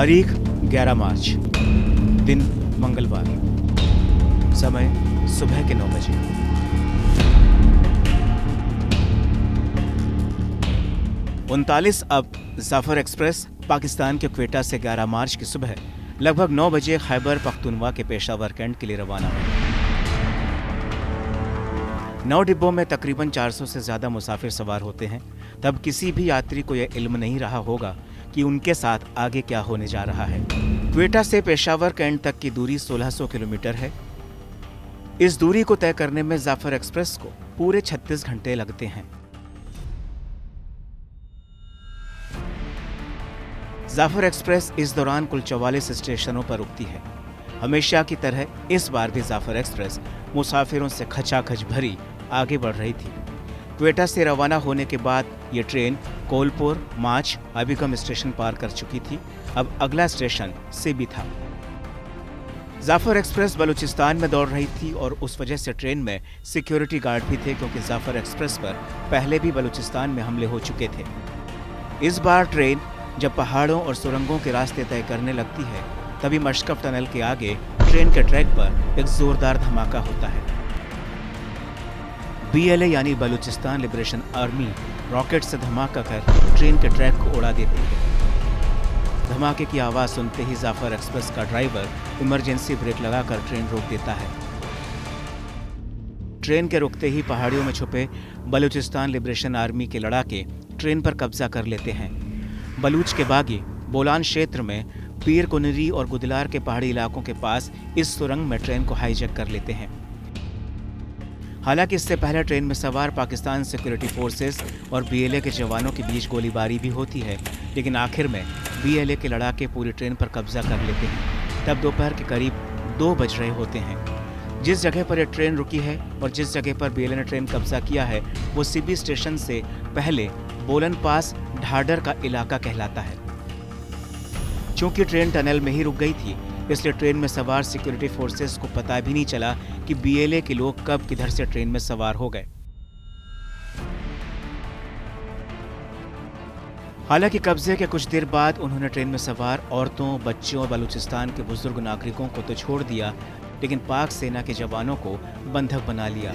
तारीख 11 मार्च, दिन मंगलवार, समय सुबह के 9 बजे। उनतालीस अब जाफर एक्सप्रेस पाकिस्तान के क्वेटा से 11 मार्च की सुबह लगभग 9 बजे खैबर पख्तूनवा के पेशावर कैंट के लिए रवाना हुई। 9 डिब्बों में तकरीबन 400 से ज्यादा मुसाफिर सवार होते हैं। तब किसी भी यात्री को यह इल्म नहीं रहा होगा कि उनके साथ आगे क्या होने जा रहा है। क्वेटा से पेशावर कैंट तक की दूरी 1600 किलोमीटर है। इस दूरी को तय करने में जाफर एक्सप्रेस को पूरे 36 घंटे लगते हैं। जाफर एक्सप्रेस इस दौरान कुल 44 स्टेशनों पर रुकती है। हमेशा की तरह इस बार भी जाफर एक्सप्रेस मुसाफिरों से खचाखच भरी आगे बढ़ रही थी। क्वेटा से रवाना होने के बाद ये ट्रेन कोलपुर, माच, अबिगम स्टेशन पार कर चुकी थी। अब अगला स्टेशन सिबी था। जाफर एक्सप्रेस बलूचिस्तान में दौड़ रही थी और उस वजह से ट्रेन में सिक्योरिटी गार्ड भी थे, क्योंकि जाफर एक्सप्रेस पर पहले भी बलूचिस्तान में हमले हो चुके थे। इस बार ट्रेन जब पहाड़ों और सुरंगों के रास्ते तय करने लगती है, तभी मशकफ टनल के आगे ट्रेन के ट्रैक पर एक जोरदार धमाका होता है। BLA यानी बलूचिस्तान लिबरेशन आर्मी रॉकेट से धमाका कर ट्रेन के ट्रैक को उड़ा देती है। धमाके की आवाज सुनते ही जाफर एक्सप्रेस का ड्राइवर इमरजेंसी ब्रेक लगाकर ट्रेन रोक देता है। ट्रेन के रुकते ही पहाड़ियों में छुपे बलूचिस्तान लिबरेशन आर्मी के लड़ाके ट्रेन पर कब्जा कर लेते हैं। बलूच के बागी बोलान क्षेत्र में पीर कुनरी और गुदलार के पहाड़ी इलाकों के पास इस सुरंग में ट्रेन को हाईजैक कर लेते हैं। हालांकि इससे पहले ट्रेन में सवार पाकिस्तान सिक्योरिटी फोर्सेस और BLA के जवानों के बीच गोलीबारी भी होती है, लेकिन आखिर में BLA के लड़ाके पूरी ट्रेन पर कब्जा कर लेते हैं। तब दोपहर के करीब 2 बज रहे होते हैं। जिस जगह पर यह ट्रेन रुकी है और जिस जगह पर BLA ने ट्रेन कब्जा किया है, वो सिबी स्टेशन से पहले बोलन पास ढाडर का इलाका कहलाता है। चूंकि ट्रेन टनल में ही रुक गई थी, इसलिए ट्रेन में सवार सिक्योरिटी फोर्सेस को पता भी नहीं चला कि BLA के लोग कब किधर से ट्रेन में सवार हो गए। हालांकि कब्जे के कुछ देर बाद उन्होंने ट्रेन में सवार औरतों, बच्चों और बलूचिस्तान के बुजुर्ग नागरिकों को तो छोड़ दिया, लेकिन पाक सेना के जवानों को बंधक बना लिया।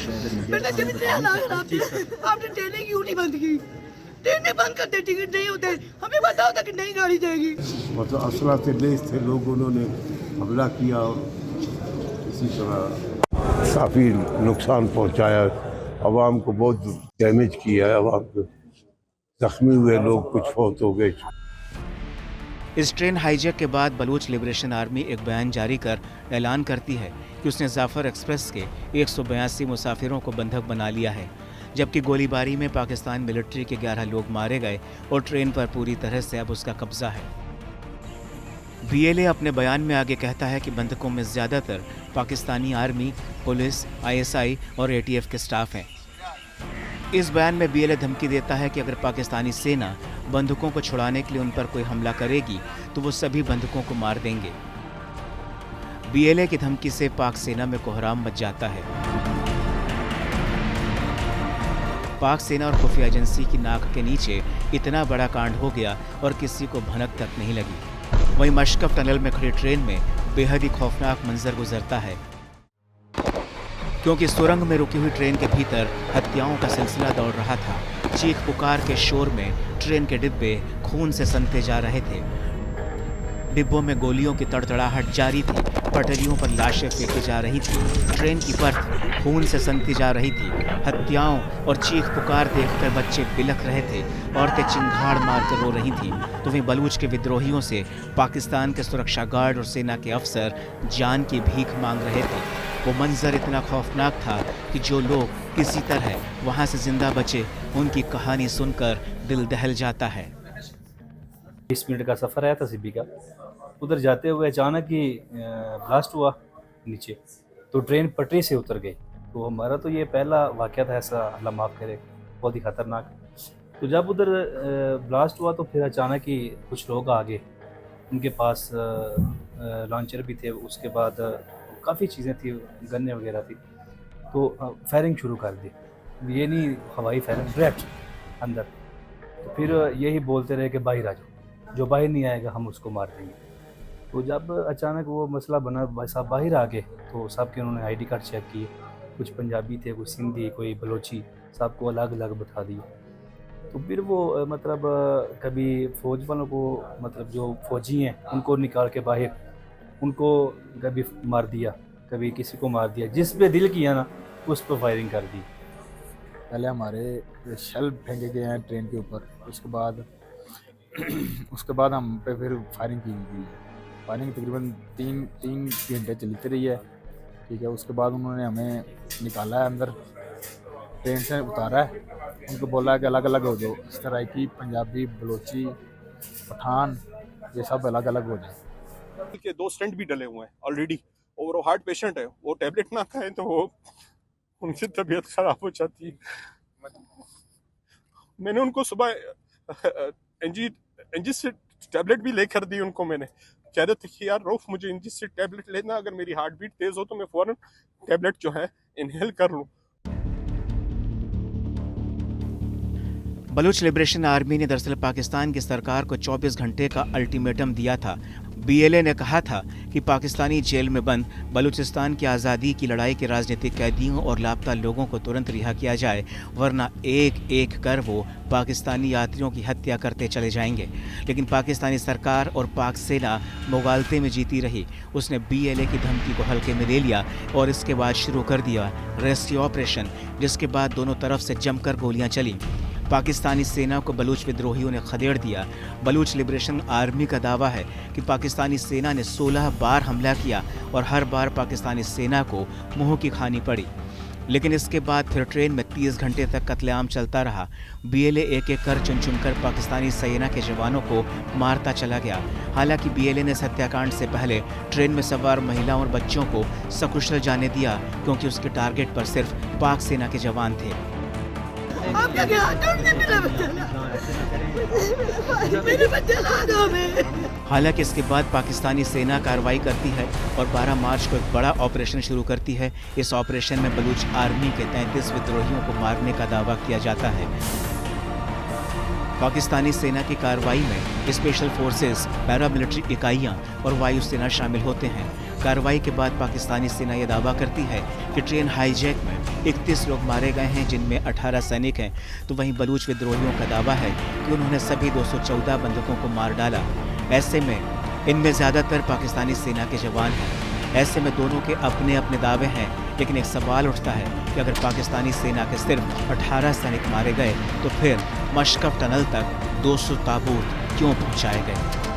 आपने ट्रेनें क्यों नहीं बंद की? ट्रेनें बंद कर दे, टिकट नहीं होते। हमें पता होता कि नई गाड़ी जाएगी। मतलब असला से लेस थे लोग, उन्होंने हमला किया और इसी तरह काफ़ी नुकसान पहुंचाया। आवाम को बहुत डैमेज किया है। आवाम को जख्मी हुए लोग कुछ फौत हो गए। इस ट्रेन हाईजैक के बाद बलूच लिबरेशन आर्मी एक बयान जारी कर ऐलान करती है कि उसने जाफर एक्सप्रेस के 182 मुसाफिरों को बंधक बना लिया है, जबकि गोलीबारी में पाकिस्तान मिलिट्री के 11 लोग मारे गए और ट्रेन पर पूरी तरह से अब उसका कब्जा है। BLA अपने बयान में आगे कहता है कि बंधकों में ज्यादातर पाकिस्तानी आर्मी, पुलिस, ISI और ATF के स्टाफ हैं। इस बयान में BLA धमकी देता है कि अगर पाकिस्तानी सेना बंधकों को छुड़ाने के लिए उन पर कोई हमला करेगी तो वो सभी बंधकों को मार देंगे। BLA की धमकी से पाक सेना में कोहराम मच जाता है। पाक सेना और खुफिया एजेंसी की नाक के नीचे इतना बड़ा कांड हो गया और किसी को भनक तक नहीं लगी। वहीं मशकफ टनल में खड़ी ट्रेन में बेहद ही खौफनाक मंजर गुजरता है, क्योंकि सुरंग में रुकी हुई ट्रेन के भीतर हत्याओं का सिलसिला दौड़ रहा था। चीख पुकार के शोर में ट्रेन के डिब्बे खून से सनते जा रहे थे। डिब्बों में गोलियों की तड़तड़ाहट जारी थी। पटरियों पर लाशें फेंकी जा रही थी। ट्रेन की बर्थ खून से सनती जा रही थी। हत्याओं और चीख पुकार देखकर बच्चे बिलख रहे थे, औरतें चिंगाड़ मारकर रो रही थीं। तो वहीं बलूच के विद्रोहियों से पाकिस्तान के सुरक्षा गार्ड और सेना के अफसर जान की भीख मांग रहे थे। वो मंजर इतना खौफनाक था कि जो लोग किसी तरह वहाँ से जिंदा बचे, उनकी कहानी सुनकर दिल दहल जाता है। 20 मिनट का सफ़र आया था सिबी का। उधर जाते हुए अचानक ही ब्लास्ट हुआ नीचे, तो ट्रेन पटरी से उतर गई। तो हमारा तो ये पहला वाक़या था ऐसा, अल्लाह माफ़ करे, बहुत ही ख़तरनाक। तो जब उधर ब्लास्ट हुआ तो फिर अचानक ही कुछ लोग आ गए, उनके पास लॉन्चर भी थे, उसके बाद काफ़ी चीज़ें थी, गन्ने वगैरह थी। तो फायरिंग शुरू कर दी। ये नहीं हवाई फायरिंग, डायरेक्ट अंदर। तो फिर यही बोलते रहे कि बाहर आ जाओ, जो बाहर नहीं आएगा हम उसको मार देंगे। तो जब अचानक वो मसला बना, भाई साहब बाहर आ गए, तो साहब के उन्होंने आईडी कार्ड चेक किए, कुछ पंजाबी थे, कुछ सिंधी, कोई बलोची, साहब को अलग अलग बैठा दिए। तो फिर वो मतलब कभी फ़ौज वालों को, मतलब जो फ़ौजी हैं उनको निकाल के बाहर, उनको कभी मार दिया, कभी किसी को मार दिया, जिस पे दिल किया ना उस पर फायरिंग कर दी। पहले हमारे शेल फेंके गए हैं ट्रेन के ऊपर, उसके बाद हम पे फिर फायरिंग की गई है। फायरिंग तकरीबन तीन घंटे चलती रही है, ठीक है। उसके बाद उन्होंने हमें निकाला है अंदर, ट्रेन से उतारा है, उनको बोला है कि अलग अलग हो जाओ, इस तरह की पंजाबी, बलोची, पठान, ये सब अलग अलग हो जाए। के 2 स्टेंट भी डले हुए हैं ऑलरेडी, और वो हार्ट पेशेंट है, वो टैबलेट ना खाएं तो वो उनकी तबीयत खराब हो जाती है। मैंने उनको सुबह एनजिस से टैबलेट भी लेकर दी उनको। मैंने कह रहे थे कि यार रऊफ, मुझे एनजिस से टैबलेट लेना, अगर मेरी हार्ट बीट तेज हो तो मैं फौरन टैबलेट जो है इनहेल कर लूँ। बलूच लिबरेशन आर्मी ने दरअसल पाकिस्तान की सरकार को 24 घंटे का अल्टीमेटम दिया था। बीएलए ने कहा था कि पाकिस्तानी जेल में बंद बलूचिस्तान की आज़ादी की लड़ाई के राजनीतिक कैदियों और लापता लोगों को तुरंत रिहा किया जाए, वरना एक एक कर वो पाकिस्तानी यात्रियों की हत्या करते चले जाएंगे। लेकिन पाकिस्तानी सरकार और पाक सेना मुगालते में जीती रही। उसने बीएलए की धमकी को हल्के में ले लिया और इसके बाद शुरू कर दिया रेस्क्यू ऑपरेशन, जिसके बाद दोनों तरफ से जमकर गोलियां चली। पाकिस्तानी सेना को बलूच विद्रोहियों ने खदेड़ दिया। बलूच लिबरेशन आर्मी का दावा है कि पाकिस्तानी सेना ने 16 बार हमला किया और हर बार पाकिस्तानी सेना को मुंह की खानी पड़ी। लेकिन इसके बाद फिर ट्रेन में 30 घंटे तक कत्लेआम चलता रहा। बीएलए एक एक कर चुन चुनकर पाकिस्तानी सेना के जवानों को मारता चला गया। हालांकि बीएलए ने इस हत्याकांड से पहले ट्रेन में सवार महिलाओं और बच्चों को सकुशल जाने दिया, क्योंकि उसके टारगेट पर सिर्फ पाक सेना के जवान थे। आप क्या क्या ढूंढने मेरे बच्चे ला दो हमें। हालांकि इसके बाद पाकिस्तानी सेना कार्रवाई करती है और 12 मार्च को एक बड़ा ऑपरेशन शुरू करती है। इस ऑपरेशन में बलूच आर्मी के 33 विद्रोहियों को मारने का दावा किया जाता है। पाकिस्तानी सेना की कार्रवाई में स्पेशल फोर्सेस, पैरामिलिट्री इकाइयां और वायुसेना शामिल होते हैं। कार्रवाई के बाद पाकिस्तानी सेना यह दावा करती है कि ट्रेन हाईजैक में 31 लोग मारे गए हैं, जिनमें 18 सैनिक हैं। तो वहीं बलूच विद्रोहियों का दावा है कि उन्होंने सभी 214 बंदूकों को मार डाला। ऐसे में इनमें ज़्यादातर पाकिस्तानी सेना के जवान हैं। ऐसे में दोनों के अपने अपने दावे हैं, लेकिन एक सवाल उठता है कि अगर पाकिस्तानी सेना के सिर्फ 18 सैनिक मारे गए तो फिर मशकफ टनल तक 200 ताबूत क्यों पहुंचाए गए।